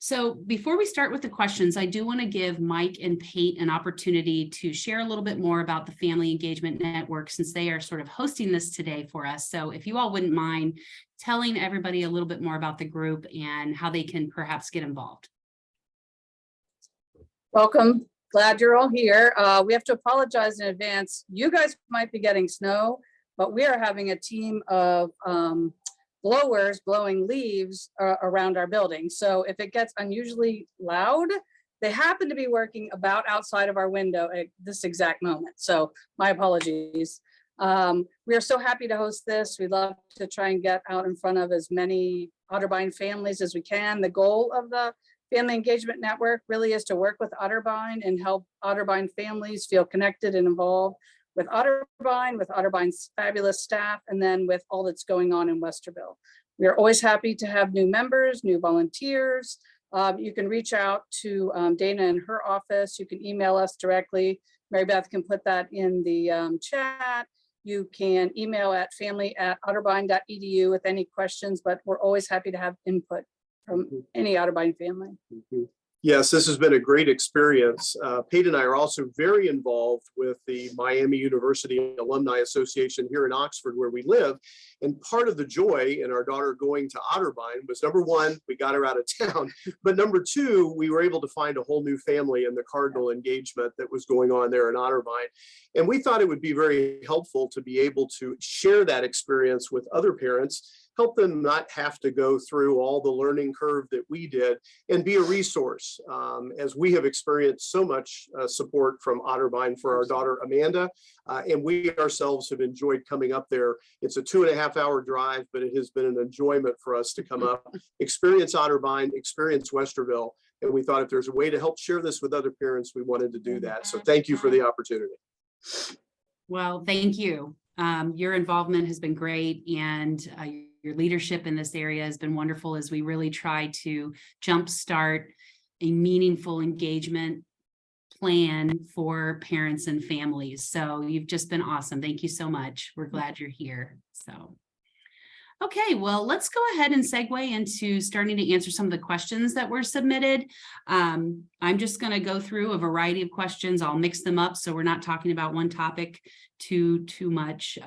So before we start with the questions, I do want to give Mike and Pate an opportunity to share a little bit more about the Family Engagement Network, since they are sort of hosting this today for us. So if you all wouldn't mind telling everybody a little bit more about the group and how they can perhaps get involved. Welcome. Glad you're all here. We have to apologize in advance. You guys might be getting snow, but we are having a team of blowers blowing leaves around our building. So if it gets unusually loud, they happen to be working about outside of our window at this exact moment. So my apologies. We are so happy to host this. We'd love to try and get out in front of as many Otterbein families as we can. The goal of the Family Engagement Network really is to work with Otterbein and help Otterbein families feel connected and involved with Otterbein's fabulous staff, and then with all that's going on in Westerville. We are always happy to have new members, new volunteers. You can reach out to Dana in her office. You can email us directly. Mary Beth can put that in the chat. You can email at family@otterbein.edu with any questions, but we're always happy to have input from any Otterbein family. Yes, this has been a great experience. Pate and I are also very involved with the Miami University Alumni Association here in Oxford, where we live. And part of the joy in our daughter going to Otterbein was, number one, we got her out of town. But number two, we were able to find a whole new family in the Cardinal engagement that was going on there in Otterbein. And we thought it would be very helpful to be able to share that experience with other parents, help them not have to go through all the learning curve that we did, and be a resource, as we have experienced so much support from Otterbein for our daughter Amanda, and we ourselves have enjoyed coming up there. It's a 2.5-hour drive, but it has been an enjoyment for us to come up, experience Otterbein, experience Westerville, and we thought if there's a way to help share this with other parents, we wanted to do that. So thank you for the opportunity. Well, thank you. Your involvement has been great, and your leadership in this area has been wonderful as we really try to jumpstart a meaningful engagement plan for parents and families. So you've just been awesome. Thank you so much. We're glad you're here. So, okay, well, let's go ahead and segue into starting to answer some of the questions that were submitted. I'm just going to go through a variety of questions. I'll mix them up so we're not talking about one topic too much.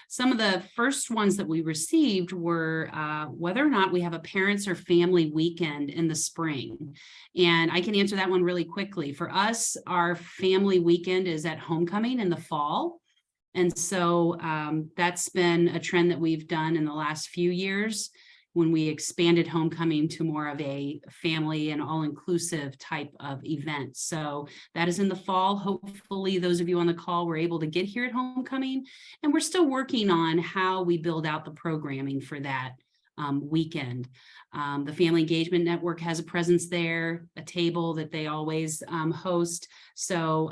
Some of the first ones that we received were whether or not we have a parents or family weekend in the spring. And I can answer that one really quickly. For us, our family weekend is at homecoming in the fall. And so that's been a trend that we've done in the last few years when we expanded homecoming to more of a family and all-inclusive type of event. So that is in the fall. Hopefully those of you on the call were able to get here at homecoming, and we're still working on how we build out the programming for that weekend. The Family Engagement Network has a presence there, a table that they always host. So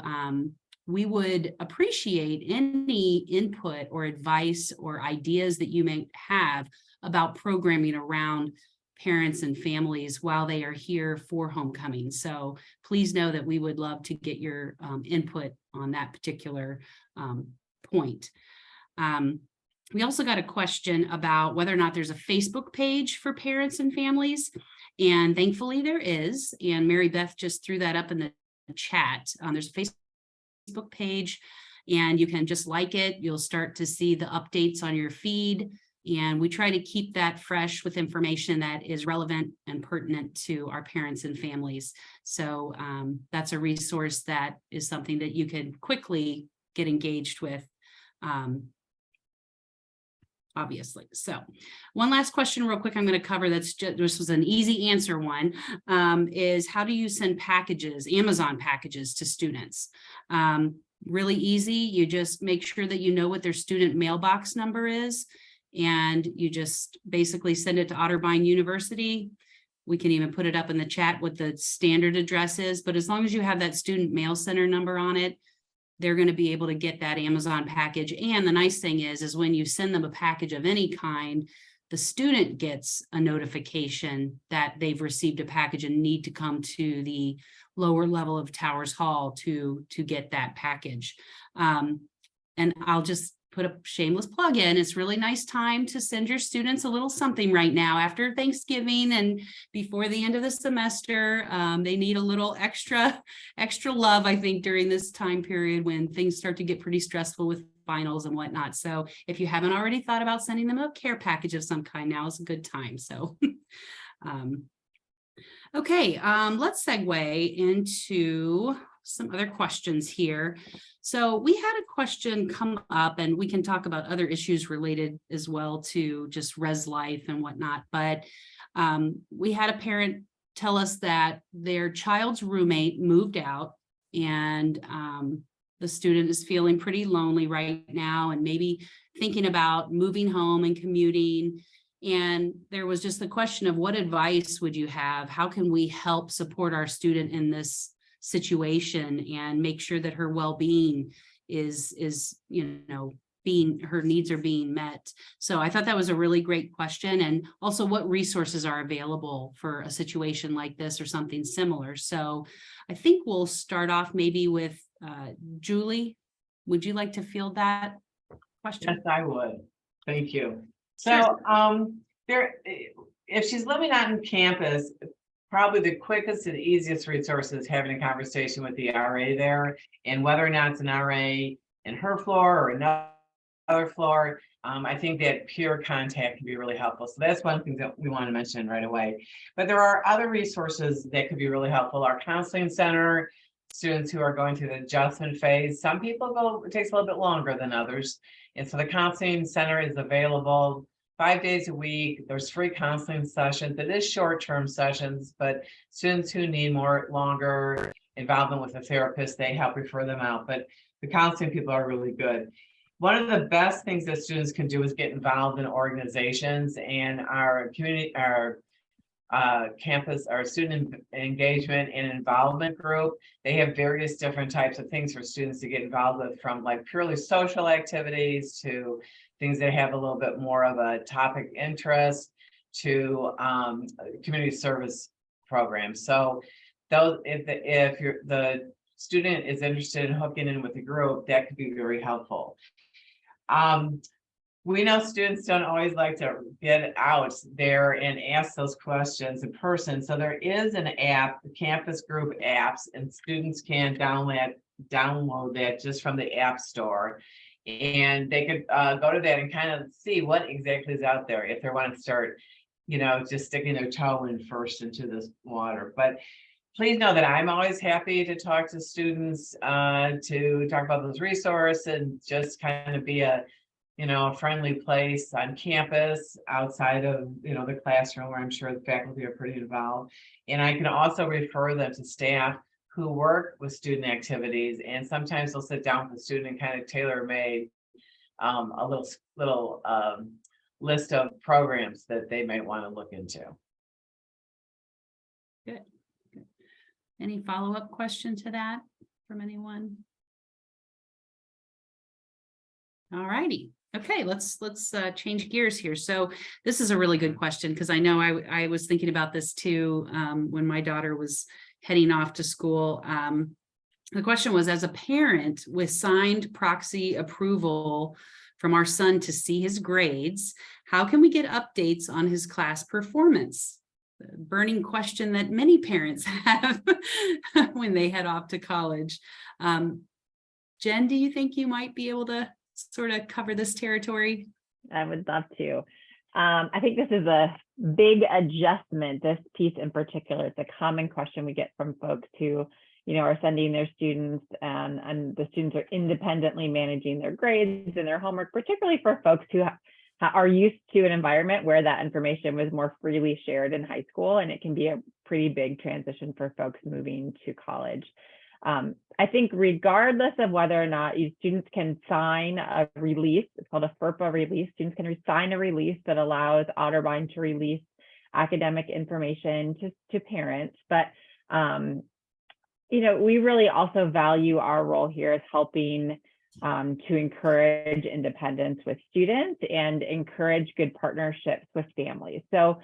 we would appreciate any input or advice or ideas that you may have about programming around parents and families while they are here for homecoming. So please know that we would love to get your input on that particular point. We also got a question about whether or not there's a Facebook page for parents and families, and thankfully there is, and Mary Beth just threw that up in the chat. There's a Facebook page, and you can just like it. You'll start to see the updates on your feed, and we try to keep that fresh with information that is relevant and pertinent to our parents and families. So that's a resource that is something that you can quickly get engaged with, obviously. So one last question real quick I'm going to cover that's just, this was an easy answer one, is how do you send packages, Amazon packages to students? Really easy. You just make sure that you know what their student mailbox number is, and you just basically send it to Otterbein University. We can even put it up in the chat what the standard address is, but as long as you have that student mail center number on it, they're going to be able to get that Amazon package. And the nice thing is when you send them a package of any kind, the student gets a notification that they've received a package and need to come to the lower level of Towers Hall to get that package. And I'll just put a shameless plug in. It's really nice time to send your students a little something right now after Thanksgiving and before the end of the semester. They need a little extra love, I think, during this time period when things start to get pretty stressful with finals and whatnot. So if you haven't already thought about sending them a care package of some kind, now is a good time. So okay, let's segue into some other questions here. So we had a question come up, and we can talk about other issues related as well to just res life and whatnot. But we had a parent tell us that their child's roommate moved out, and the student is feeling pretty lonely right now and maybe thinking about moving home and commuting. And there was just the question of what advice would you have? How can we help support our student in this situation and make sure that her well-being is her needs are being met? So I thought that was a really great question. And also, what resources are available for a situation like this or something similar? So I think we'll start off maybe with Julie. Would you like to field that question? Yes, I would. Thank you. Sure. So, if she's living out on campus, probably the quickest and easiest resource is having a conversation with the RA there, and whether or not it's an RA in her floor or another floor. I think that peer contact can be really helpful. So that's one thing that we want to mention right away. But there are other resources that could be really helpful. Our counseling center, students who are going through the adjustment phase. Some people it takes a little bit longer than others. And so the counseling center is available 5 days a week. There's free counseling sessions. It is short-term sessions, but students who need longer involvement with a therapist, they help refer them out. But the counseling people are really good. One of the best things that students can do is get involved in organizations, and our community, our campus, our student engagement and involvement group, they have various different types of things for students to get involved with, from like purely social activities to things that have a little bit more of a topic interest to community service programs. So those, if the student is interested in hooking in with the group, that could be very helpful. We know students don't always like to get out there and ask those questions in person. So there is an app, the campus group apps, and students can download that just from the App Store. And they could go to that and kind of see what exactly is out there if they want to start, just sticking their toe in first into this water. But please know that I'm always happy to talk to students, to talk about those resources and just kind of be a friendly place on campus outside of, the classroom, where I'm sure the faculty are pretty involved. And I can also refer them to staff who work with student activities. And sometimes they'll sit down with the student and kind of tailor-made a little list of programs that they might want to look into. Good. Any follow-up question to that from anyone? All righty. Okay, let's change gears here. So this is a really good question, because I know I was thinking about this too when my daughter was heading off to school. The question was, as a parent with signed proxy approval from our son to see his grades, how can we get updates on his class performance? The burning question that many parents have when they head off to college. Jen, do you think you might be able to sort of cover this territory? I would love to. I think this is a big adjustment, this piece in particular. It's a common question we get from folks who, are sending their students, and the students are independently managing their grades and their homework, particularly for folks who are used to an environment where that information was more freely shared in high school, and it can be a pretty big transition for folks moving to college. I think regardless of whether or not students can sign a release, it's called a FERPA release, students can sign a release that allows Otterbein to release academic information to parents. But, we really also value our role here as helping to encourage independence with students and encourage good partnerships with families. So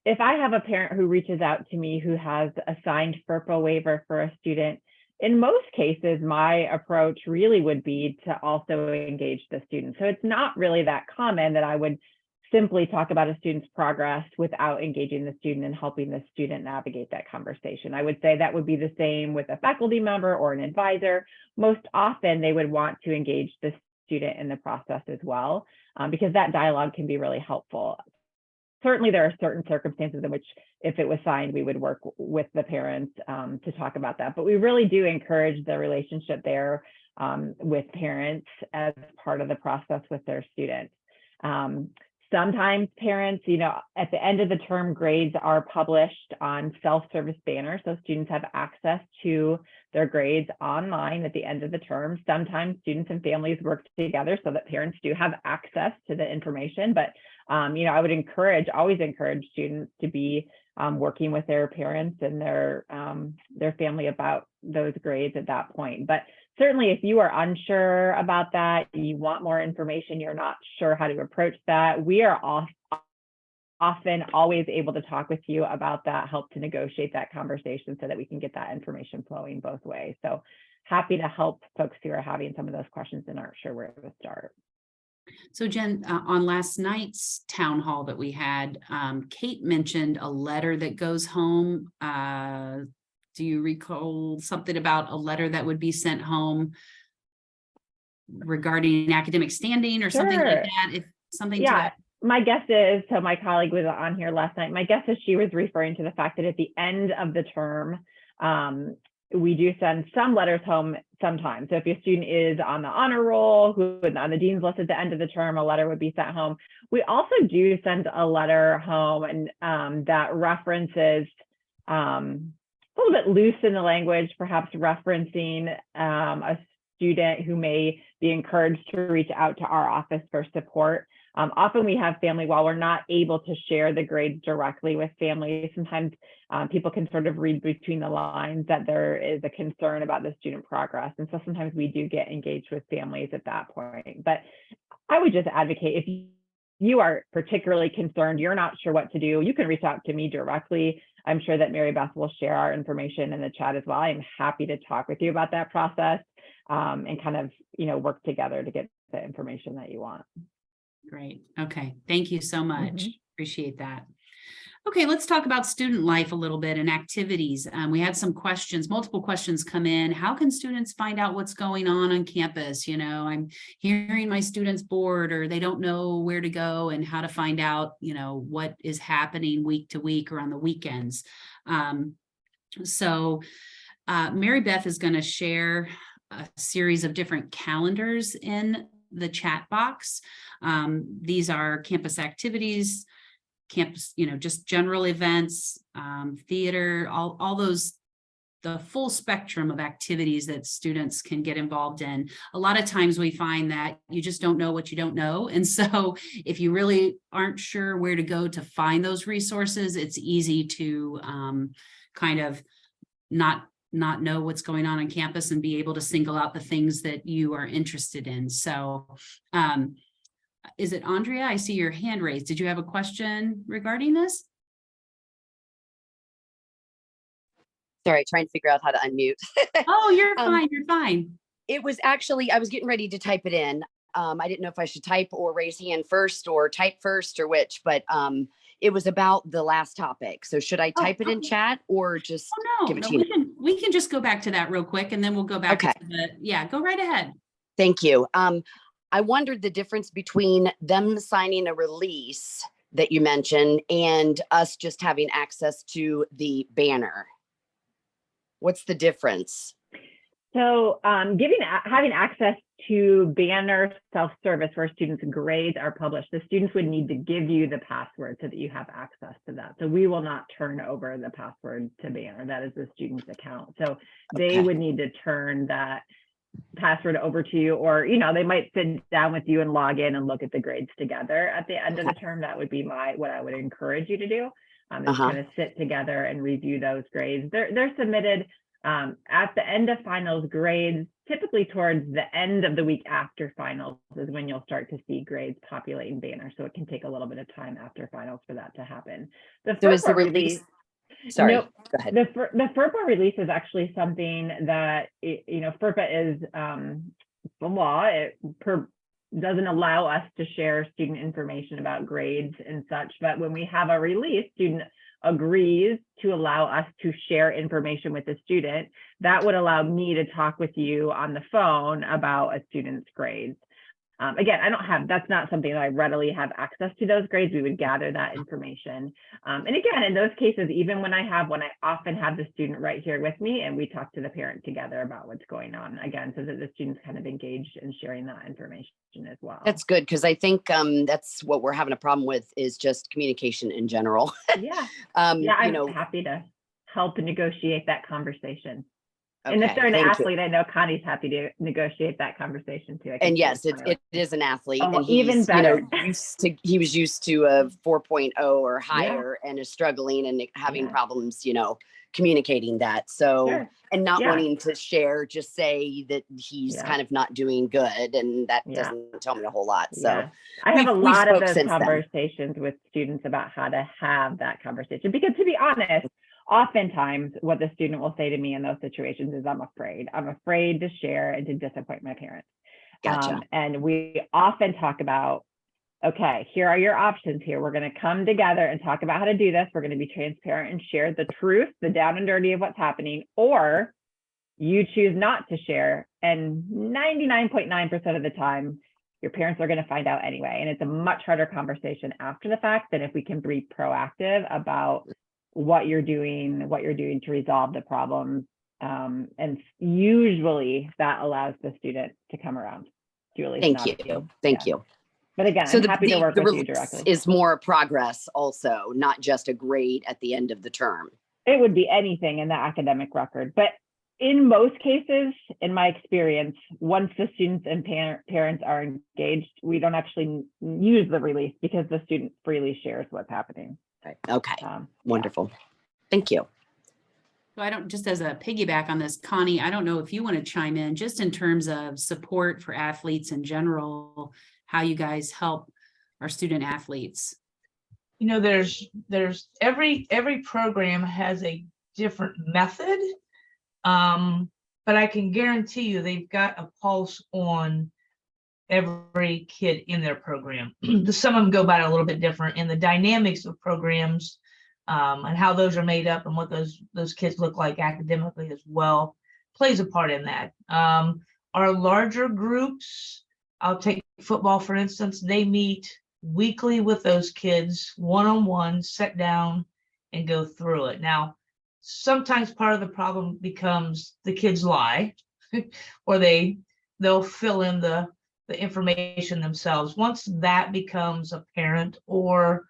if I have a parent who reaches out to me who has a signed FERPA waiver for a student, in most cases, my approach really would be to also engage the student. So it's not really that common that I would simply talk about a student's progress without engaging the student and helping the student navigate that conversation. I would say that would be the same with a faculty member or an advisor. Most often they would want to engage the student in the process as well, because that dialogue can be really helpful. Certainly there are certain circumstances in which if it was signed, we would work with the parents to talk about that. But we really do encourage the relationship there with parents as part of the process with their students. Sometimes parents, at the end of the term, grades are published on self-service banners, so students have access to their grades online at the end of the term. Sometimes students and families work together so that parents do have access to the information. But I would always encourage students to be working with their parents and their family about those grades at that point. But certainly, if you are unsure about that, you want more information, you're not sure how to approach that, we are often always able to talk with you about that, help to negotiate that conversation so that we can get that information flowing both ways. So happy to help folks who are having some of those questions and aren't sure where to start. So Jen, on last night's town hall that we had, Kate mentioned a letter that goes home. Do you recall something about a letter that would be sent home regarding academic standing or something like Sure. that? If something to Yeah, that. my guess is, so my colleague was on here last night, my guess is she was referring to the fact that at the end of the term, we do send some letters home sometimes. So if your student is on the honor roll, who on the dean's list at the end of the term, a letter would be sent home. We also do send a letter home and that references, a little bit loose in the language, perhaps referencing a student who may be encouraged to reach out to our office for support. Often we have family, while we're not able to share the grades directly with families, sometimes people can sort of read between the lines that there is a concern about the student progress. And so sometimes we do get engaged with families at that point. But I would just advocate, if you are particularly concerned, you're not sure what to do, you can reach out to me directly. I'm sure that Mary Beth will share our information in the chat as well. I'm happy to talk with you about that process and kind of, work together to get the information that you want. Great. Okay. Thank you so much. Mhm. Appreciate that. Okay, let's talk about student life a little bit and activities. We had some questions, multiple questions come in. How can students find out what's going on campus? I'm hearing my students bored or they don't know where to go and how to find out, what is happening week to week or on the weekends. So Mary Beth is going to share a series of different calendars in the chat box. These are campus activities, campus, just general events, theater, all those, the full spectrum of activities that students can get involved in. A lot of times we find that you just don't know what you don't know. And so if you really aren't sure where to go to find those resources, it's easy to kind of not know what's going on campus and be able to single out the things that you are interested in. So is it Andrea? I see your hand raised. Did you have a question regarding this? Sorry, trying to figure out how to unmute. Oh, you're fine. You're fine. It was actually, I was getting ready to type it in. I didn't know if I should type or raise hand first or type first or which, but it was about the last topic. So should I type it in chat or just give it to you? We can just go back to that real quick and then we'll go back Okay. to go right ahead. Thank you. I wondered the difference between them signing a release that you mentioned and us just having access to the banner. What's the difference? So having access to banner self-service where students' grades are published, the students would need to give you the password so that you have access to that. So we will not turn over the password to banner. That is the student's account. So they would need to turn that password over to you, or they might sit down with you and log in and look at the grades together at the end of the term. That would be what I would encourage you to do, is kind of sit together and review those grades. They're submitted at the end of finals. Grades typically towards the end of the week after finals is when you'll start to see grades populate in banner. So it can take a little bit of time after finals for that to happen. So is the release Sorry, Nope. go ahead. The FERPA release is actually something that, FERPA is the law. It doesn't allow us to share student information about grades and such, but when we have a release, student agrees to allow us to share information with the student. That would allow me to talk with you on the phone about a student's grades. Again, that's not something that I readily have access to those grades. We would gather that information. And again, in those cases, even when I often have the student right here with me and we talk to the parent together about what's going on, again, so that the student's kind of engaged in sharing that information as well. That's good, because I think that's what we're having a problem with, is just communication in general. Yeah, You I'm know, happy to help negotiate that conversation. And if okay, they're an thank you. athlete, I know Connie's happy to negotiate that conversation too. And yes, it is an athlete, Oh, and even he's, better. he was used to a 4.0 or higher and is struggling and having Yeah. problems, communicating that. So, Sure. and not Yeah. wanting to share, just say that he's Yeah. kind of not doing good. And that Yeah. doesn't tell me a whole lot. So Yeah. I have a we've lot of spoke those since then. conversations with students about how to have that conversation, because to be honest, oftentimes what the student will say to me in those situations is, I'm afraid to share and to disappoint my parents. Gotcha. And we often talk about, okay, here are your options here. We're going to come together and talk about how to do this. We're going to be transparent and share the truth, the down and dirty of what's happening, or you choose not to share. And 99.9% of the time, your parents are going to find out anyway. And it's a much harder conversation after the fact than if we can be proactive about what you're doing to resolve the problem. And usually that allows the student to come around. Julie's Thank nodding. you. Thank you. But again, So I'm happy to work with you release directly. is more progress also, not just a grade at the end of the term. It would be anything in the academic record. But in most cases, in my experience, once the students and parents are engaged, we don't actually use the release because the student freely shares what's happening. Right. Okay. Yeah. Wonderful. Thank you. So just as a piggyback on this, Connie, I don't know if you want to chime in just in terms of support for athletes in general, how you guys help our student athletes. There's every program has a different method. But I can guarantee you they've got a pulse on every kid in their program. Some of them go about it a little bit different, and the dynamics of programs and how those are made up and what those kids look like academically as well plays a part in that. Our larger groups, I'll take football for instance, they meet weekly with those kids one-on-one, sit down and go through it. Now, sometimes part of the problem becomes the kids lie or they'll fill in the information themselves. Once that becomes apparent, or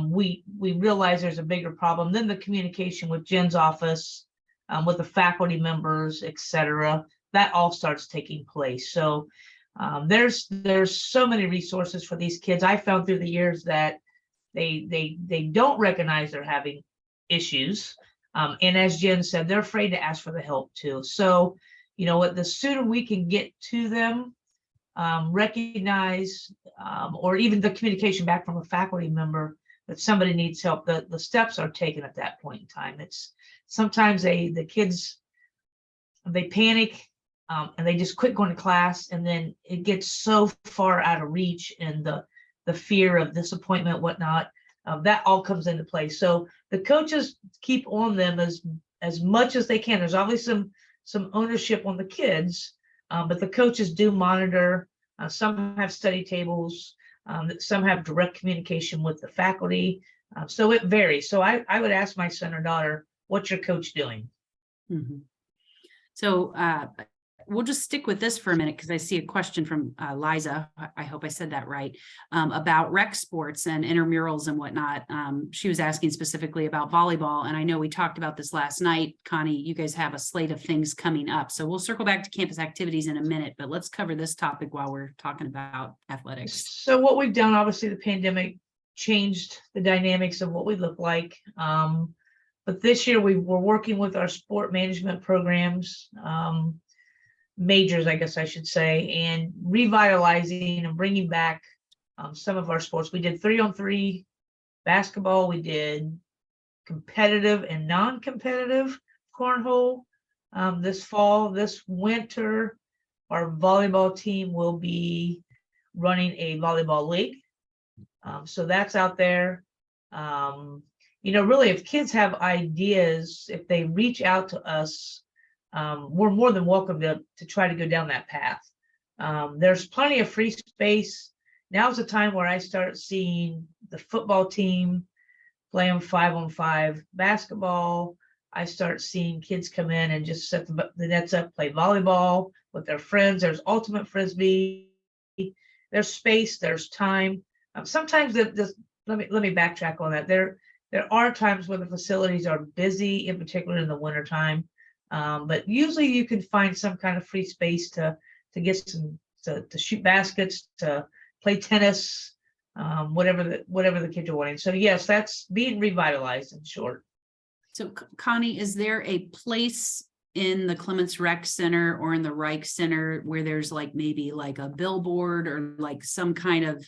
we realize there's a bigger problem, then the communication with Jen's office, with the faculty members, etc., that all starts taking place. So there's so many resources for these kids. I found through the years that they don't recognize they're having issues. And as Jen said, they're afraid to ask for the help too. So, what the sooner we can get to them, recognize, or even the communication back from a faculty member that somebody needs help, the steps are taken at that point in time. It's sometimes the kids, they panic and they just quit going to class, and then it gets so far out of reach, and the fear of disappointment, whatnot, that all comes into play. So the coaches keep on them as much as they can. There's obviously some ownership on the kids, but the coaches do monitor. Some have study tables, some have direct communication with the faculty. So it varies. So I would ask my son or daughter, what's your coach doing? Mm-hmm. So we'll just stick with this for a minute because I see a question from Liza. I hope I said that right, about rec sports and intramurals and whatnot. She was asking specifically about volleyball. And I know we talked about this last night. Connie, you guys have a slate of things coming up. So we'll circle back to campus activities in a minute, but let's cover this topic while we're talking about athletics. So what we've done, obviously the pandemic changed the dynamics of what we look like. But this year we're working with our sport management programs, majors, I guess I should say, and revitalizing and bringing back some of our sports. We did 3-on-3 basketball. We did competitive and non-competitive cornhole this fall. This winter, our volleyball team will be running a volleyball league. So that's out there. Really, if kids have ideas, if they reach out to us, we're more than welcome to try to go down that path. There's plenty of free space. Now's the time where I start seeing the football team playing 5-on-5 basketball. I start seeing kids come in and just set the nets up, play volleyball with their friends. There's ultimate frisbee. There's space. There's time. Sometimes let me backtrack on that. There are times when the facilities are busy, in particular in the wintertime. But usually you can find some kind of free space to get to shoot baskets, to play tennis, whatever the kids are wanting. So yes, that's being revitalized in short. So Connie, is there a place in the Clements Rec Center or in the Reich Center where there's like maybe like a billboard or like some kind of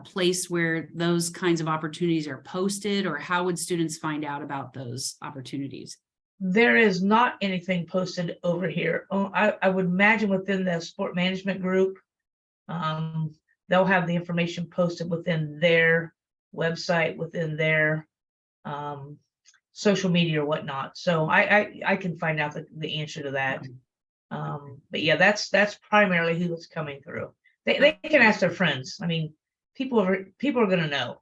place where those kinds of opportunities are posted, or how would students find out about those opportunities? There is not anything posted over here. I would imagine within the sport management group, they'll have the information posted within their website, within their social media or whatnot. So I can find out the answer to that. But yeah, that's primarily who is coming through. They can ask their friends. I mean, people are going to know.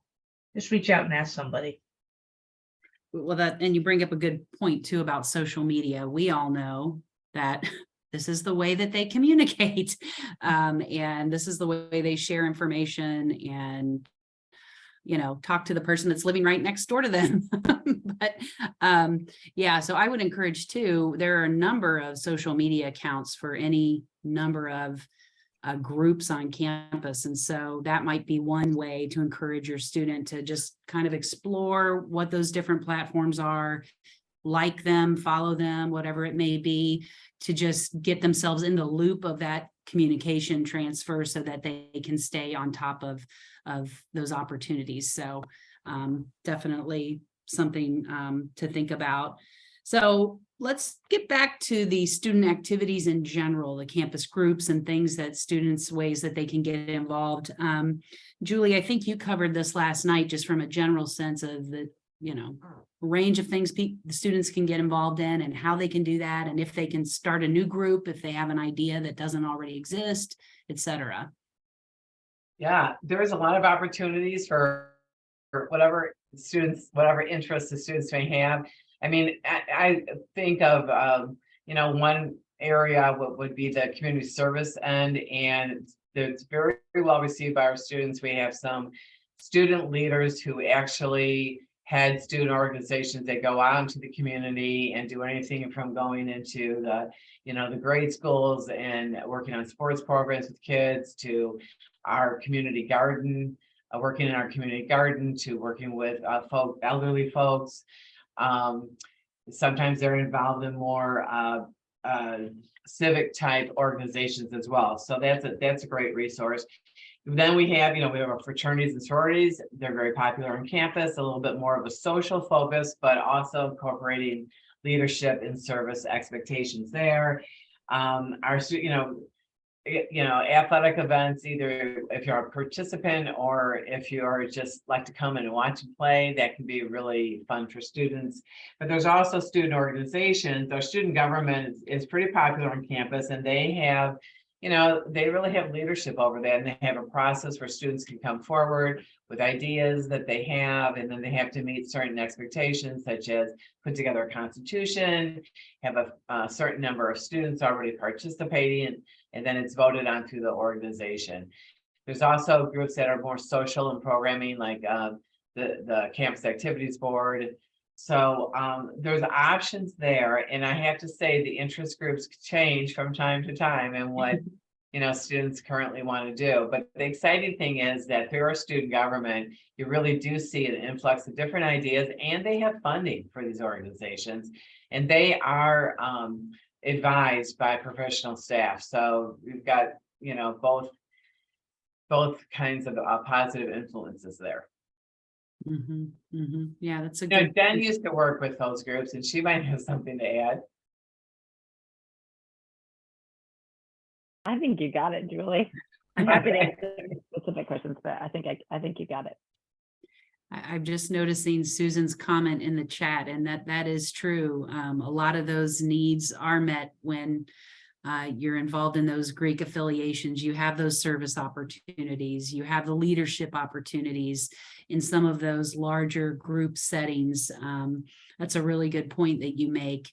Just reach out and ask somebody. Well, and you bring up a good point too about social media. We all know that this is the way that they communicate, and this is the way they share information and, talk to the person that's living right next door to them. But yeah, so I would encourage too, there are a number of social media accounts for any number of groups on campus. And so that might be one way to encourage your student to just kind of explore what those different platforms are, like them, follow them, whatever it may be, to just get themselves in the loop of that communication transfer so that they can stay on top of those opportunities. So definitely something to think about. So let's get back to the student activities in general, the campus groups and things that students, ways that they can get involved. Julie, I think you covered this last night, just from a general sense of the, range of things the students can get involved in and how they can do that. And if they can start a new group, if they have an idea that doesn't already exist, et cetera. Yeah, there's a lot of opportunities for whatever interests the students may have. I mean, I think of, one area would be the community service end, and it's very well received by our students. We have some student leaders who actually had student organizations that go out into the community and do anything from going into the grade schools and working on sports programs with kids, to our community garden, working in our community garden, to working with elderly folks. Sometimes they're involved in more civic type organizations as well. So that's a great resource. Then we have our fraternities and sororities. They're very popular on campus, a little bit more of a social focus, but also incorporating leadership and service expectations there. Our athletic events, either if you're a participant or if you are just like to come in and watch and play, that can be really fun for students. But there's also student organizations. Our student government is pretty popular on campus, and they have, they really have leadership over that, and they have a process where students can come forward with ideas that they have, and then they have to meet certain expectations, such as put together a constitution, have a certain number of students already participating, and then it's voted on through the organization. There's also groups that are more social and programming, like the campus activities board. So there's options there, and I have to say the interest groups change from time to time and what students currently want to do. But the exciting thing is that through our student government, you really do see an influx of different ideas, and they have funding for these organizations, and they are advised by professional staff. So we've got both kinds of positive influences there. Yeah, that's a You know, good. Jen used to work with those groups and she might have something to add. I think you got it, Julie. I'm happy to answer specific questions, but I think you got it. I'm just noticing Susan's comment in the chat, and that is true. A lot of those needs are met when you're involved in those Greek affiliations. You have those service opportunities, you have the leadership opportunities in some of those larger group settings. That's a really good point that you make.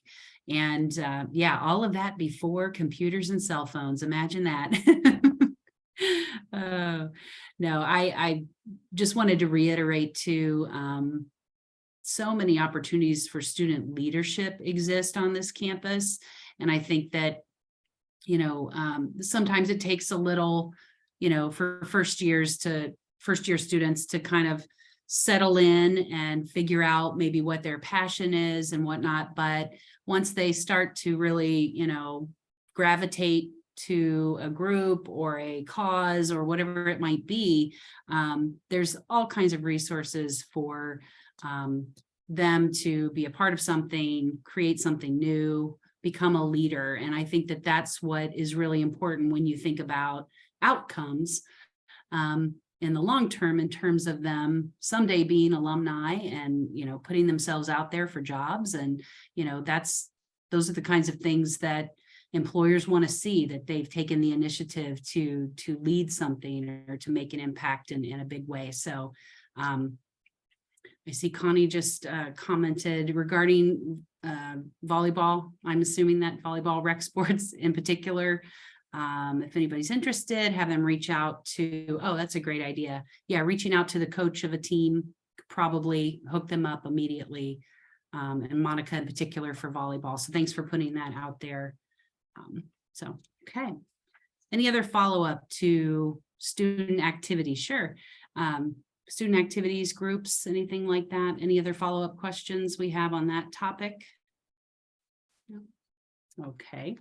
And yeah, all of that before computers and cell phones. Imagine that. No, I just wanted to reiterate too, so many opportunities for student leadership exist on this campus. And I think that, sometimes it takes a little, for first year students to kind of settle in and figure out maybe what their passion is and whatnot. But once they start to really, gravitate to a group or a cause or whatever it might be, there's all kinds of resources for them to be a part of something, create something new, become a leader. And I think that that's what is really important when you think about outcomes in the long term, in terms of them someday being alumni and, putting themselves out there for jobs. And, those are the kinds of things that employers want to see, that they've taken the initiative to lead something or to make an impact in a big way. So I see Connie just commented regarding volleyball. I'm assuming that volleyball rec sports in particular. If anybody's interested, have them reach out to, oh, that's a great idea. Yeah, reaching out to the coach of a team, probably hook them up immediately. And Monica in particular for volleyball. So thanks for putting that out there. Okay. Any other follow-up to student activities? Sure. Student activities groups, anything like that? Any other follow-up questions we have on that topic? No? Okay.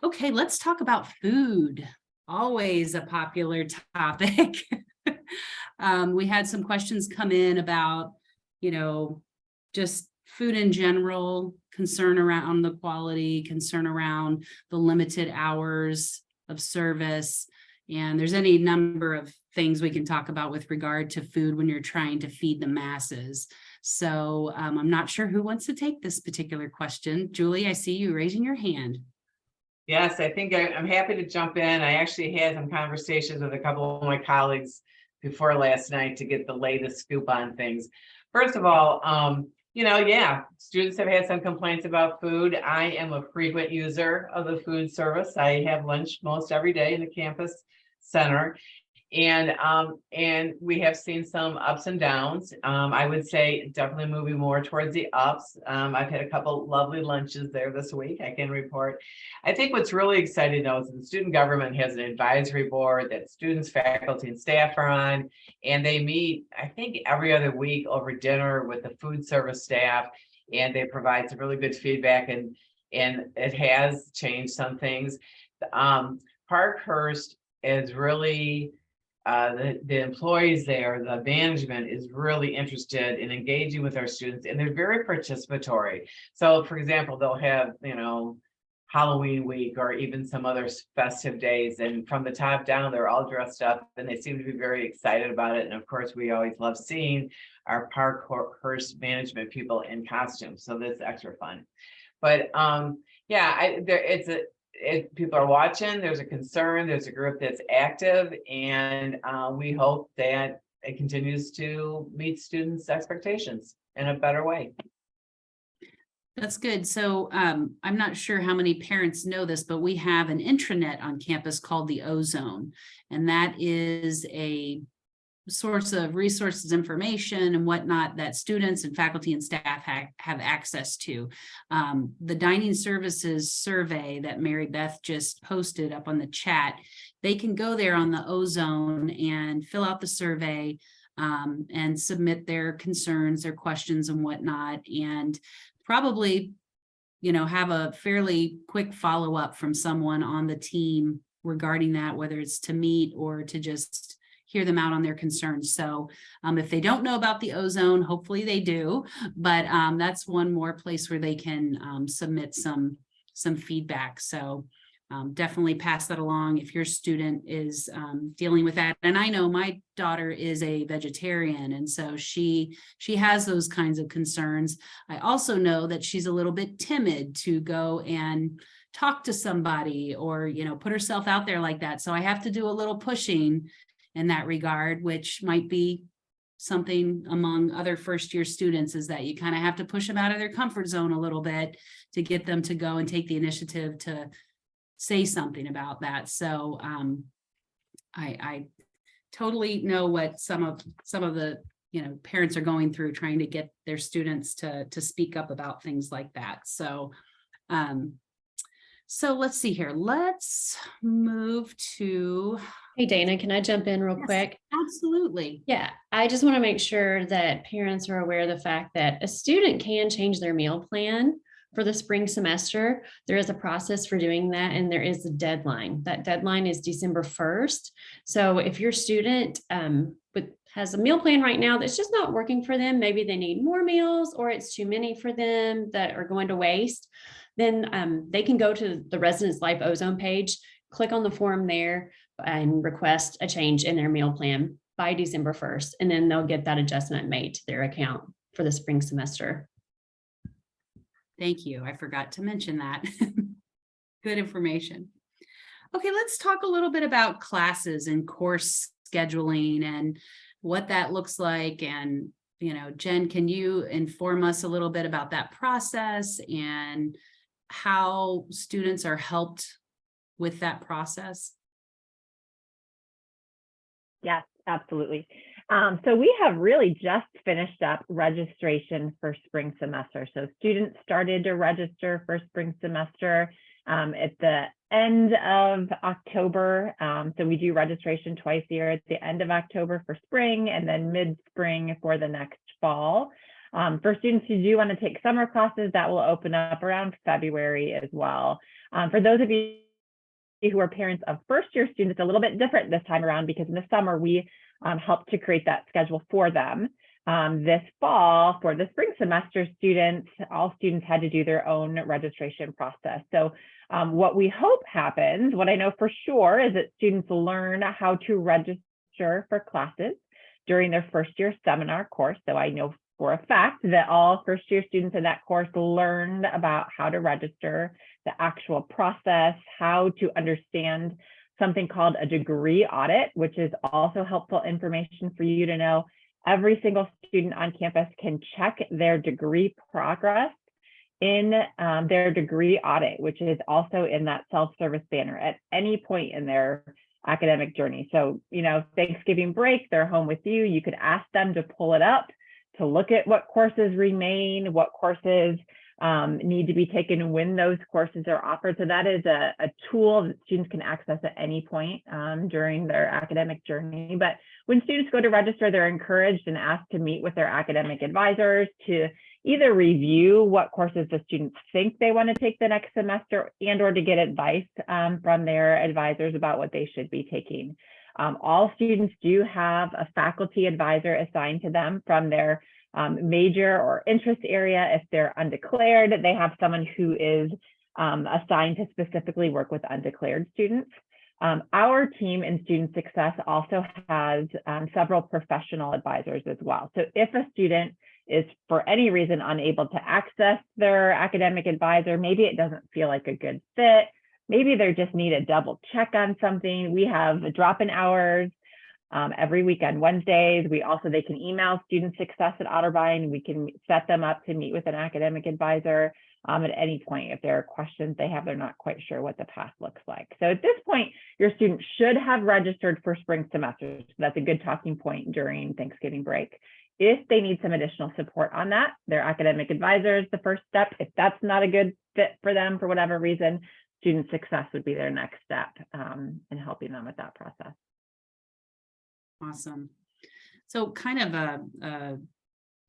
Okay, let's talk about food. Always a popular topic. We had some questions come in about, just food in general, concern around the quality, concern around the limited hours of service. And there's any number of things we can talk about with regard to food when you're trying to feed the masses. So I'm not sure who wants to take this particular question. Julie, I see you raising your hand. Yes, I think I'm happy to jump in. I actually had some conversations with a couple of my colleagues before last night to get the latest scoop on things. First of all, yeah, students have had some complaints about food. I am a frequent user of the food service. I have lunch most every day in the campus center. And we have seen some ups and downs. I would say definitely moving more towards the ups. I've had a couple lovely lunches there this week, I can report. I think what's really exciting though is the student government has an advisory board that students, faculty, and staff are on, and they meet, I think, every other week over dinner with the food service staff, and they provide some really good feedback, and it has changed some things. Parkhurst is really the employees there, the management is really interested in engaging with our students, and they're very participatory. So for example, they'll have, Halloween week or even some other festive days, and from the top down, they're all dressed up and they seem to be very excited about it. And of course, we always love seeing our Parkhurst management people in costume. So that's extra fun. But yeah, people are watching, there's a concern, there's a group that's active, and we hope that it continues to meet students' expectations in a better way. That's good. So I'm not sure how many parents know this, but we have an intranet on campus called the Ozone, and that is a source of resources, information, and whatnot that students and faculty and staff have access to. The dining services survey that Mary Beth just posted up on the chat, they can go there on the Ozone and fill out the survey and submit their concerns, their questions and whatnot, and probably, have a fairly quick follow-up from someone on the team regarding that, whether it's to meet or to just hear them out on their concerns. So if they don't know about the ozone, hopefully they do, but that's one more place where they can submit some feedback. So definitely pass that along if your student is dealing with that. And I know my daughter is a vegetarian, and so she has those kinds of concerns. I also know that she's a little bit timid to go and talk to somebody or, put herself out there like that. So I have to do a little pushing in that regard, which might be something among other first-year students, is that you kind of have to push them out of their comfort zone a little bit to get them to go and take the initiative to say something about that. So I totally know what some of the parents are going through, trying to get their students to speak up about things like that. So so let's see here. Let's move to. Hey, Dana, can I jump in real Yes, quick? Absolutely. Yeah, I just want to make sure that parents are aware of the fact that a student can change their meal plan for the spring semester. There is a process for doing that, and there is a deadline. That deadline is December 1st. So if your student has a meal plan right now that's just not working for them, maybe they need more meals or it's too many for them that are going to waste, then they can go to the Residence Life Ozone page, click on the form there, and request a change in their meal plan by December 1st. And then they'll get that adjustment made to their account for the spring semester. Thank you. I forgot to mention that. Good information. Okay, let's talk a little bit about classes and course scheduling and what that looks like. And, Jen, can you inform us a little bit about that process and how students are helped with that process? Yes, absolutely. So we have really just finished up registration for spring semester. So students started to register for spring semester at the end of October. So we do registration twice a year, at the end of October for spring and then mid-spring for the next fall. For students who do want to take summer classes, that will open up around February as well. For those of you who are parents of first-year students, it's a little bit different this time around, because in the summer we help to create that schedule for them. This fall, for the spring semester students, all students had to do their own registration process. So what we hope happens, what I know for sure, is that students learn how to register for classes during their first-year seminar course. So I know for a fact that all first-year students in that course learned about how to register, the actual process, how to understand something called a degree audit, which is also helpful information for you to know. Every single student on campus can check their degree progress in their degree audit, which is also in that self-service banner at any point in their academic journey. So, Thanksgiving break, they're home with you. You could ask them to pull it up, to look at what courses remain, what courses need to be taken when those courses are offered. So that is a tool that students can access at any point during their academic journey. But when students go to register, they're encouraged and asked to meet with their academic advisors to either review what courses the students think they want to take the next semester and or to get advice from their advisors about what they should be taking. All students do have a faculty advisor assigned to them from their major or interest area. If they're undeclared, they have someone who is assigned to specifically work with undeclared students. Our team in student success also has several professional advisors as well. So if a student is for any reason unable to access their academic advisor, maybe it doesn't feel like a good fit, maybe they just need a double check on something, we have drop-in hours every week on Wednesdays. They can email student success at Otterbein. We can set them up to meet with an academic advisor at any point if there are questions they have, they're not quite sure what the path looks like. So at this point, your student should have registered for spring semester. So that's a good talking point during Thanksgiving break. If they need some additional support on that, their academic advisor is the first step. If that's not a good fit for them for whatever reason, student success would be their next step in helping them with that process. Awesome. So kind of a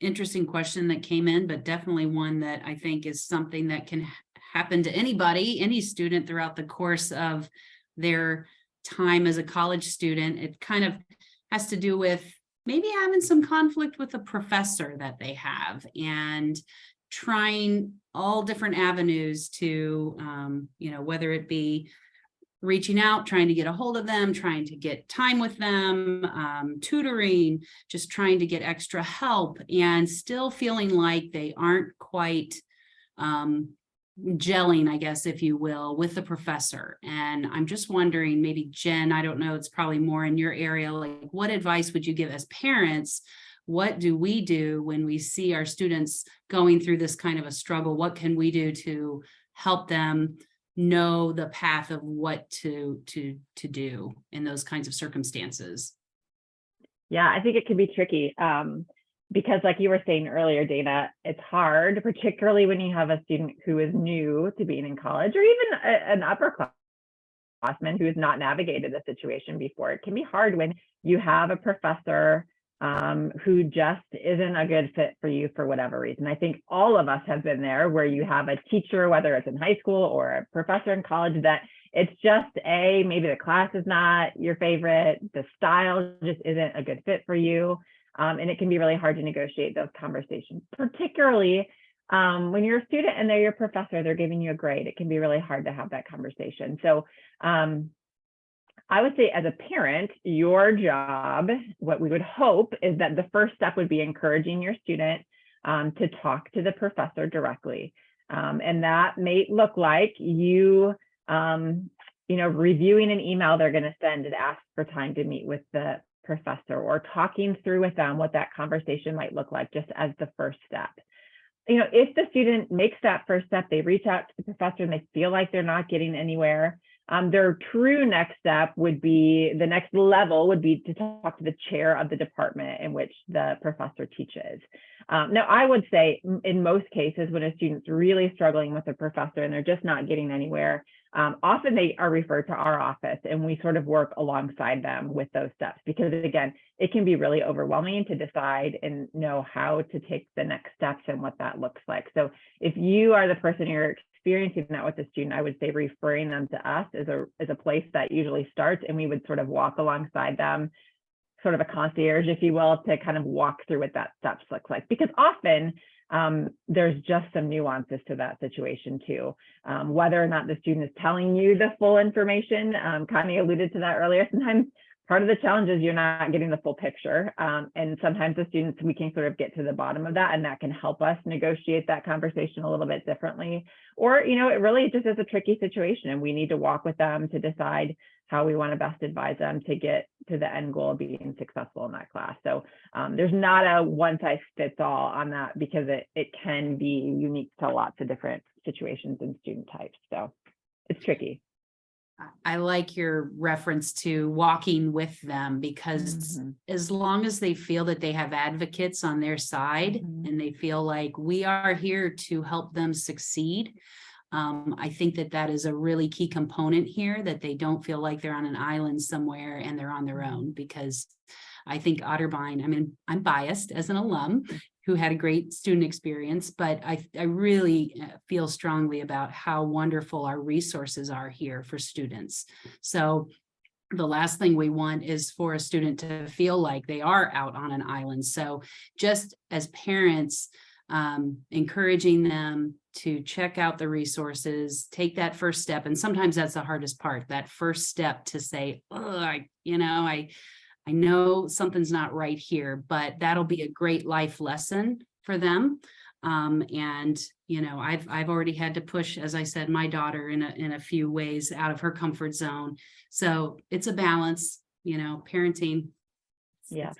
interesting question that came in, but definitely one that I think is something that can happen to anybody, any student throughout the course of their time as a college student. It kind of has to do with maybe having some conflict with a professor that they have and trying all different avenues to, whether it be reaching out, trying to get a hold of them, trying to get time with them, tutoring, just trying to get extra help, and still feeling like they aren't quite gelling, I guess, if you will, with the professor. And I'm just wondering, maybe Jen, I don't know, it's probably more in your area, like what advice would you give as parents? What do we do when we see our students going through this kind of a struggle? What can we do to help them know the path of what to do in those kinds of circumstances? Yeah, I think it can be tricky because like you were saying earlier, Dana, it's hard, particularly when you have a student who is new to being in college, or even an upperclassman who has not navigated the situation before. It can be hard when you have a professor who just isn't a good fit for you for whatever reason. I think all of us have been there where you have a teacher, whether it's in high school or a professor in college, that it's just maybe the class is not your favorite, the style just isn't a good fit for you. And it can be really hard to negotiate those conversations, particularly when you're a student and they're your professor, they're giving you a grade. It can be really hard to have that conversation. So I would say as a parent, your job, what we would hope is that the first step would be encouraging your student to talk to the professor directly. And that may look like you, reviewing an email they're going to send and ask for time to meet with the professor, or talking through with them what that conversation might look like just as the first step. If the student makes that first step, they reach out to the professor and they feel like they're not getting anywhere, their true next step would be, the next level would be to talk to the chair of the department in which the professor teaches. Now, I would say in most cases, when a student's really struggling with a professor and they're just not getting anywhere, often they are referred to our office and we sort of work alongside them with those steps, because again, it can be really overwhelming to decide and know how to take the next steps and what that looks like. So if you are the person who's experiencing that with a student, I would say referring them to us is a place that usually starts, and we would sort of walk alongside them, sort of a concierge, if you will, to kind of walk through what that steps looks like. Because often there's just some nuances to that situation too. Whether or not the student is telling you the full information, Connie alluded to that earlier, sometimes part of the challenge is you're not getting the full picture. And sometimes the students, we can sort of get to the bottom of that, and that can help us negotiate that conversation a little bit differently. Or, it really just is a tricky situation, and we need to walk with them to decide how we want to best advise them to get to the end goal of being successful in that class. So there's not a one size fits all on that, because it can be unique to lots of different situations and student types. So it's tricky. I like your reference to walking with them, because as long as they feel that they have advocates on their side and they feel like we are here to help them succeed, I think that is a really key component here, that they don't feel like they're on an island somewhere and they're on their own. Because I think Otterbein, I'm biased as an alum who had a great student experience, but I really feel strongly about how wonderful our resources are here for students. So the last thing we want is for a student to feel like they are out on an island. So just as parents, encouraging them to check out the resources, take that first step. And sometimes that's the hardest part, that first step to say, I know something's not right here, but that'll be a great life lesson for them. And I've already had to push, as I said, my daughter in a few ways out of her comfort zone. So it's a balance, parenting. Yeah.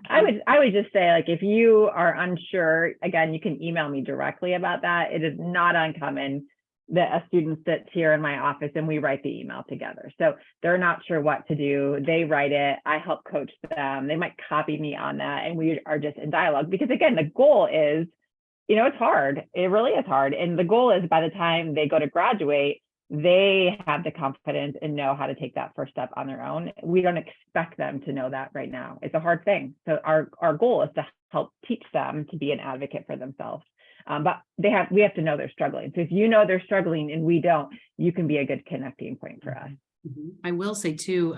And I would just say, like, if you are unsure, again, you can email me directly about that. It is not uncommon that a student sits here in my office and we write the email together. So they're not sure what to do. They write it. I help coach them. They might copy me on that. And we are just in dialogue, because again, the goal is, it's hard. It really is hard. And the goal is, by the time they go to graduate, they have the confidence and know how to take that first step on their own. We don't expect them to know that right now. It's a hard thing. So our goal is to help teach them to be an advocate for themselves. But we have to know they're struggling. So if you know they're struggling and we don't, you can be a good connecting point for us. I will say too,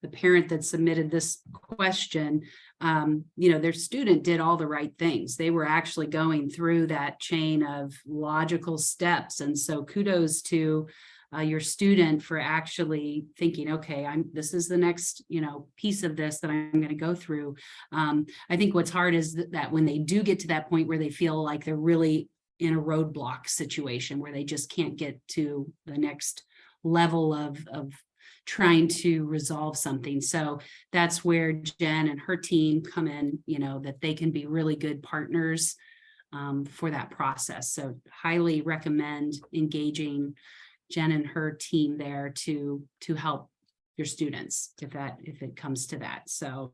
the parent that submitted this question, you know, their student did all the right things. They were actually going through that chain of logical steps. And so kudos to your student for actually thinking, okay, this is the next, you know, piece of this that I'm going to go through. I think what's hard is that when they do get to that point where they feel like they're really in a roadblock situation where they just can't get to the next level of trying to resolve something. So that's where Jen and her team come in, you know, that they can be really good partners for that process. So highly recommend engaging Jen and her team there to help your students if it comes to that. So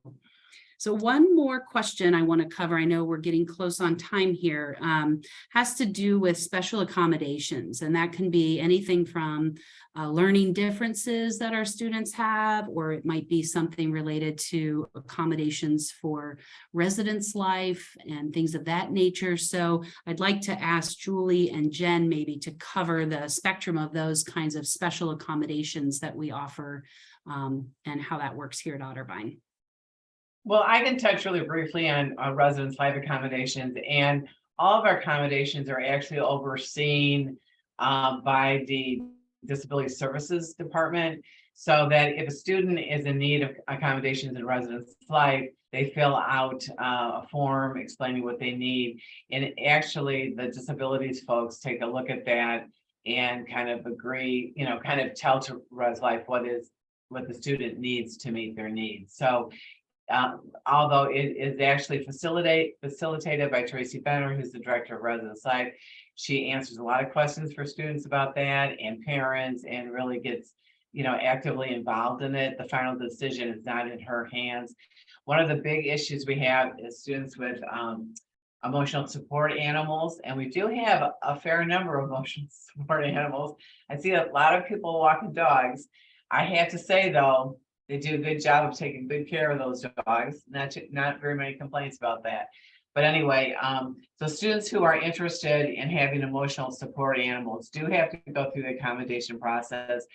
one more question I want to cover, I know we're getting close on time here, has to do with special accommodations. And that can be anything from learning differences that our students have, or it might be something related to accommodations for residence life and things of that nature. So I'd like to ask Julie and Jen maybe to cover the spectrum of those kinds of special accommodations that we offer and how that works here at Otterbein. Well, I can touch really briefly on residence life accommodations, and all of our accommodations are actually overseen by the Disability Services Department, so that if a student is in need of accommodations in residence life, they fill out a form explaining what they need. And actually, the disabilities folks take a look at that and kind of agree, you know, kind of tell to Res Life what the student needs to meet their needs. So although it is actually facilitated by Tracy Benner, who's the director of Residence Life, she answers a lot of questions for students about that and parents, and really gets, you know, actively involved in it. The final decision is not in her hands. One of the big issues we have is students with emotional support animals, and we do have a fair number of emotional support animals. I see a lot of people walking dogs. I have to say though, they do a good job of taking good care of those dogs. Not very many complaints about that. But anyway, so students who are interested in having emotional support animals do have to go through the accommodation process.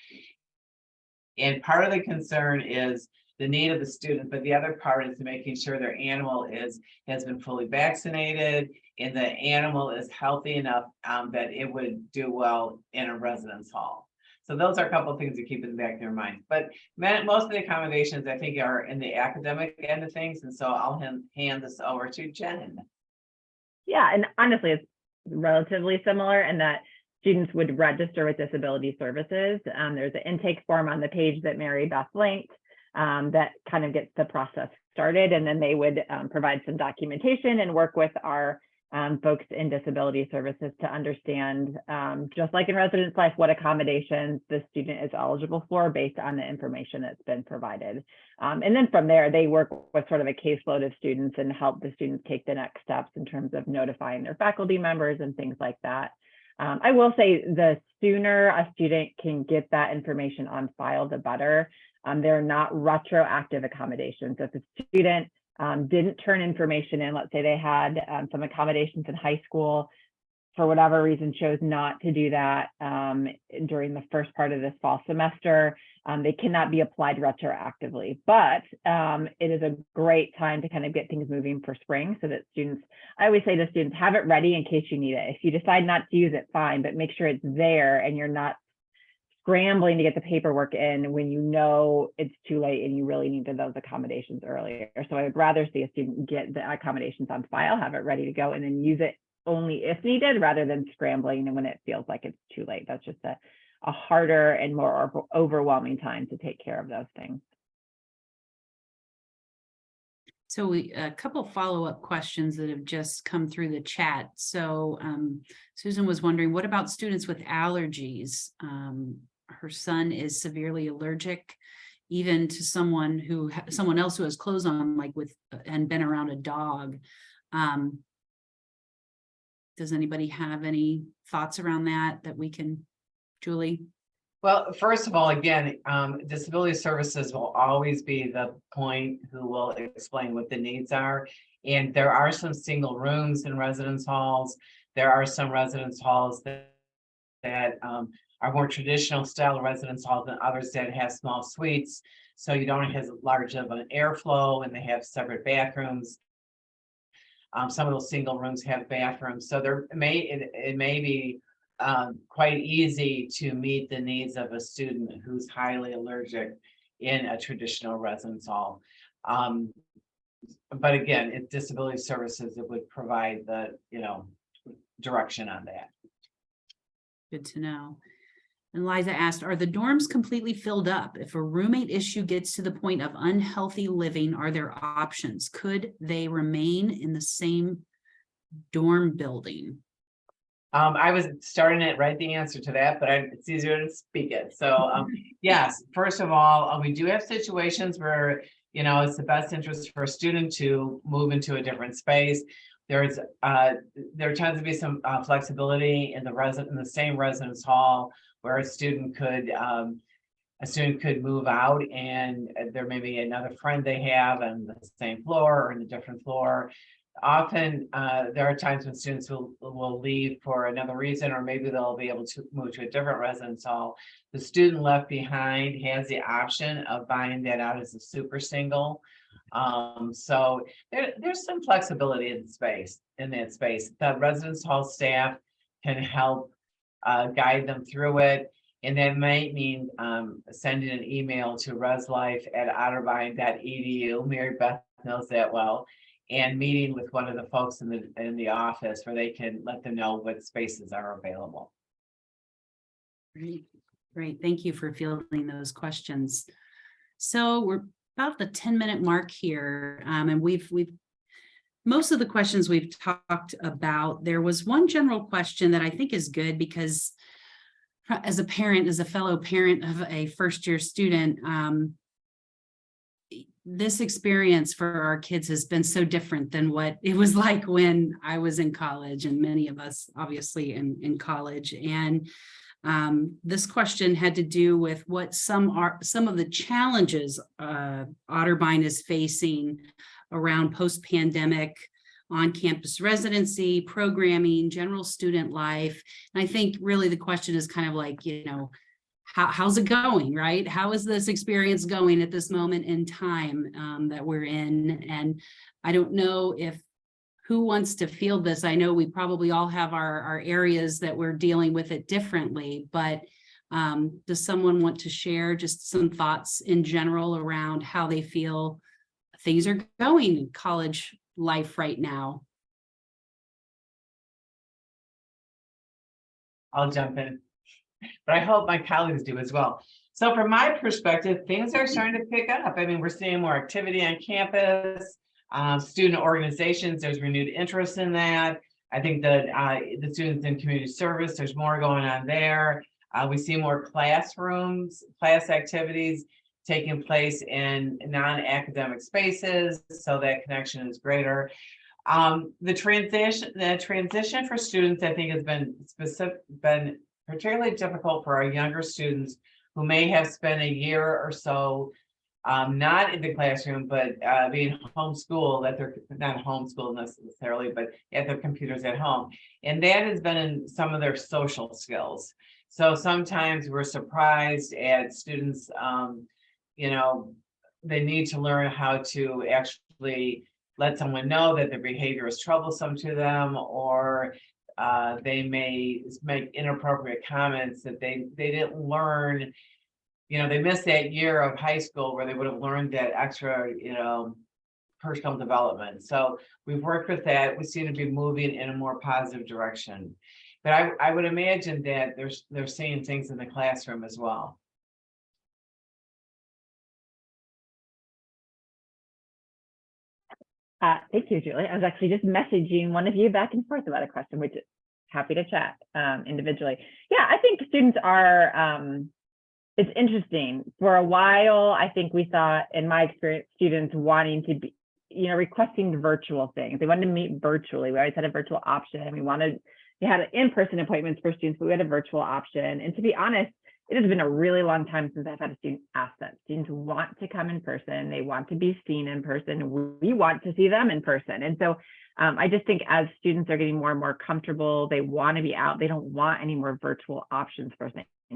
And part of the concern is the need of the student, but the other part is making sure their animal has been fully vaccinated and the animal is healthy enough that it would do well in a residence hall. So those are a couple of things to keep in the back of your mind. But most of the accommodations, I think, are in the academic end of things. And so I'll hand this over to Jen. Yeah, and honestly, it's relatively similar in that students would register with Disability Services. There's an intake form on the page that Mary Beth linked that kind of gets the process started. And then they would provide some documentation and work with our folks in Disability Services to understand, just like in residence life, what accommodations the student is eligible for based on the information that's been provided. And then from there, they work with sort of a caseload of students and help the students take the next steps in terms of notifying their faculty members and things like that. I will say the sooner a student can get that information on file, the better. They're not retroactive accommodations. If a student didn't turn information in, let's say they had some accommodations in high school, for whatever reason chose not to do that during the first part of this fall semester, they cannot be applied retroactively. But it is a great time to kind of get things moving for spring so that students, I always say to students, have it ready in case you need it. If you decide not to use it, fine, but make sure it's there and you're not scrambling to get the paperwork in when you know it's too late and you really needed those accommodations earlier. So I would rather see a student get the accommodations on file, have it ready to go, and then use it only if needed rather than scrambling and when it feels like it's too late. That's just a harder and more overwhelming time to take care of those things. So a couple follow-up questions that have just come through the chat. So Susan was wondering, what about students with allergies? Her son is severely allergic, even to someone else who has clothes on, like and been around a dog. Does anybody have any thoughts around that we can, Julie? Well, first of all, again, Disability Services will always be the point who will explain what the needs are. And there are some single rooms in residence halls. There are some residence halls that are more traditional style residence halls than others that have small suites. So you don't have as large of an airflow and they have separate bathrooms. Some of those single rooms have bathrooms, so it may be quite easy to meet the needs of a student who's highly allergic in a traditional residence hall. But again, it's disability services that would provide the, direction on that. Good to know. And Liza asked, are the dorms completely filled up? If a roommate issue gets to the point of unhealthy living, are there options? Could they remain in the same dorm building? I was starting to write the answer to that, but it's easier to speak it. So, yes, first of all, we do have situations where, it's the best interest for a student to move into a different space. There tends to be some flexibility in the same residence hall where a student could move out, and there may be another friend they have on the same floor or in a different floor. Often there are times when students will leave for another reason, or maybe they'll be able to move to a different residence hall. The student left behind has the option of buying that out as a super single. So there's some flexibility in that space. The residence hall staff can help guide them through it. And that might mean sending an email to reslife@otterbein.edu. Mary Beth knows that well. And meeting with one of the folks in the office where they can let them know what spaces are available. Great. Thank you for fielding those questions. So we're about the 10-minute mark here. And we've most of the questions we've talked about. There was one general question that I think is good because as a fellow parent of a first-year student, this experience for our kids has been so different than what it was like when I was in college, and many of us obviously in college. And this question had to do with what some of the challenges Otterbein is facing around post-pandemic on-campus residency, programming, general student life. And I think really the question is kind of like, how's it going, right? How is this experience going at this moment in time that we're in? And I don't know who wants to field this. I know we probably all have our areas that we're dealing with it differently, but does someone want to share just some thoughts in general around how they feel things are going in college life right now? I'll jump in, but I hope my colleagues do as well. So from my perspective, things are starting to pick up. I mean, we're seeing more activity on campus, student organizations, there's renewed interest in that. I think that the students in community service, there's more going on there. We see more class activities taking place in non-academic spaces, so that connection is greater. The transition for students, I think, has been particularly difficult for our younger students who may have spent a year or so not in the classroom, but being homeschooled, that they're not homeschooled necessarily, but at their computers at home. And that has been in some of their social skills. So sometimes we're surprised at students, they need to learn how to actually let someone know that their behavior is troublesome to them, or they may make inappropriate comments that they didn't learn. They missed that year of high school where they would have learned that extra, personal development. So we've worked with that. We seem to be moving in a more positive direction. But I would imagine that they're seeing things in the classroom as well. Thank you, Julie. I was actually just messaging one of you back and forth about a question, which is happy to chat individually. Yeah, I think students are, it's interesting. For a while, I think we saw, in my experience, students wanting to be, requesting virtual things. They wanted to meet virtually. We always had a virtual option. We had in-person appointments for students, but we had a virtual option. And to be honest, it has been a really long time since I've had a student ask that. Students want to come in person. They want to be seen in person. We want to see them in person. And so I just think as students are getting more and more comfortable, they want to be out. They don't want any more virtual options for us.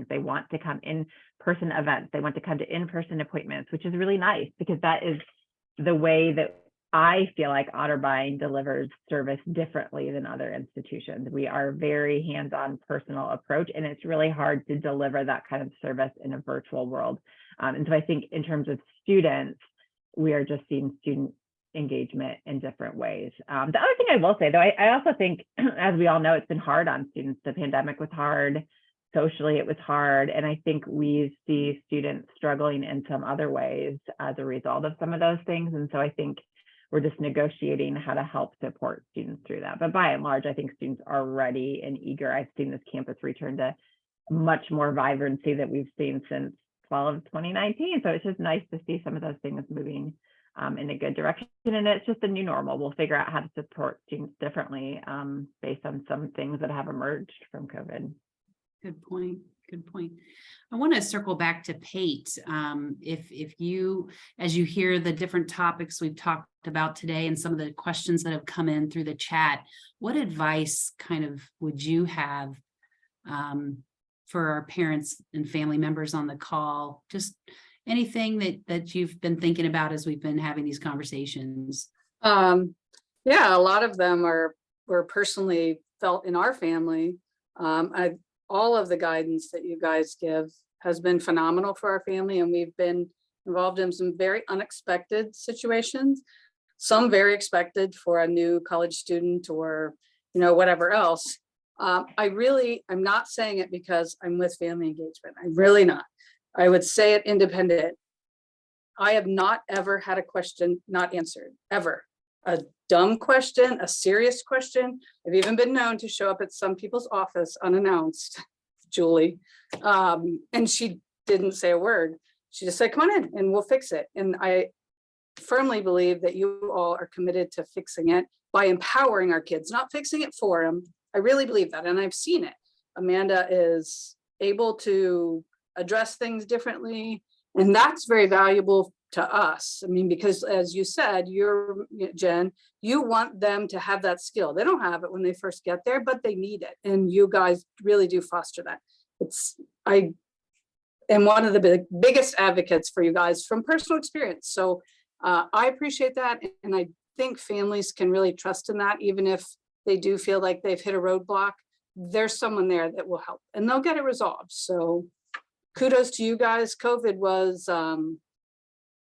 They want to come in-person events. They want to come to in-person appointments, which is really nice because that is the way that I feel like Otterbein delivers service differently than other institutions. We are very hands-on personal approach, and it's really hard to deliver that kind of service in a virtual world. And so I think in terms of students, we are just seeing student engagement in different ways. The other thing I will say, though, I also think, as we all know, it's been hard on students. The pandemic was hard. Socially, it was hard. And I think we see students struggling in some other ways as a result of some of those things. And so I think we're just negotiating how to help support students through that. But by and large, I think students are ready and eager. I've seen this campus return to much more vibrancy that we've seen since fall of 2019. So it's just nice to see some of those things moving in a good direction. And it's just a new normal. We'll figure out how to support students differently based on some things that have emerged from COVID. Good point. Good point. I want to circle back to Pate. If you, as you hear the different topics we've talked about today and some of the questions that have come in through the chat, what advice kind of would you have for our parents and family members on the call? Just anything that you've been thinking about as we've been having these conversations? Yeah, a lot of them were personally felt in our family. All of the guidance that you guys give has been phenomenal for our family, and we've been involved in some very unexpected situations, some very expected for a new college student or, whatever else. I'm not saying it because I'm with family engagement. I'm really not. I would say it independent. I have not ever had a question not answered, ever. A dumb question, a serious question. I've even been known to show up at some people's office unannounced, Julie, and she didn't say a word. She just said, come on in and we'll fix it. And I firmly believe that you all are committed to fixing it by empowering our kids, not fixing it for them. I really believe that, and I've seen it. Amanda is able to address things differently, and that's very valuable to us. I mean, because as you said, Jen, you want them to have that skill. They don't have it when they first get there, but they need it. And you guys really do foster that. I am one of the biggest advocates for you guys from personal experience. So I appreciate that. And I think families can really trust in that, even if they do feel like they've hit a roadblock, there's someone there that will help and they'll get it resolved. So kudos to you guys. COVID was,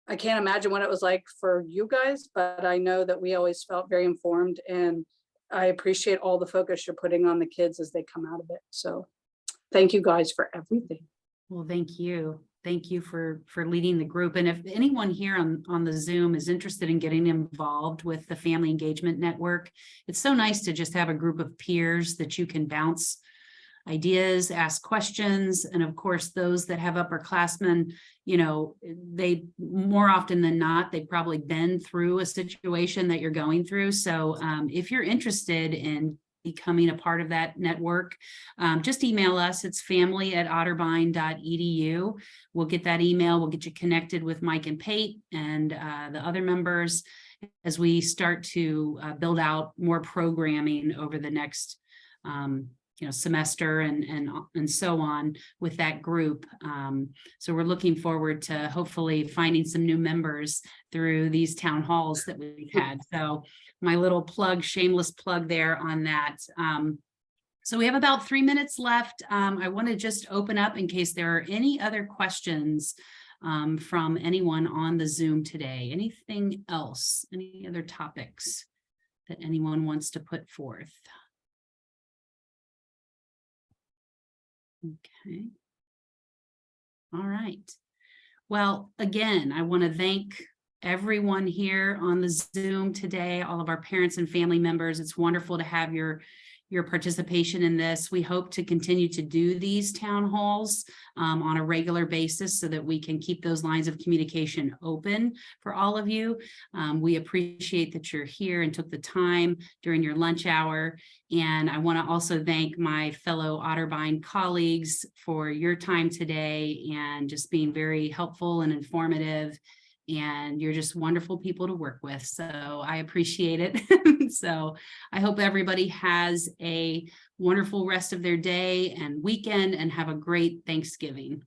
I can't imagine what it was like for you guys, but I know that we always felt very informed, and I appreciate all the focus you're putting on the kids as they come out of it. So thank you guys for everything. Well, thank you. Thank you for leading the group. And if anyone here on the Zoom is interested in getting involved with the Family Engagement Network, it's so nice to just have a group of peers that you can bounce ideas, ask questions. And of course, those that have upperclassmen, they more often than not, they've probably been through a situation that you're going through. So if you're interested in becoming a part of that network, just email us. It's family@otterbein.edu. We'll get that email. We'll get you connected with Mike and Pate and the other members as we start to build out more programming over the next semester and so on with that group. So we're looking forward to hopefully finding some new members through these town halls that we've had. So my little plug, shameless plug there on that. So we have about 3 minutes left. I want to just open up in case there are any other questions from anyone on the Zoom today. Anything else? Any other topics that anyone wants to put forth? Okay. All right. Well, again, I want to thank everyone here on the Zoom today, all of our parents and family members. It's wonderful to have your participation in this. We hope to continue to do these town halls on a regular basis so that we can keep those lines of communication open for all of you. We appreciate that you're here and took the time during your lunch hour. And I want to also thank my fellow Otterbein colleagues for your time today and just being very helpful and informative and you're just wonderful people to work with. So I appreciate it. So I hope everybody has a wonderful rest of their day and weekend and have a great Thanksgiving.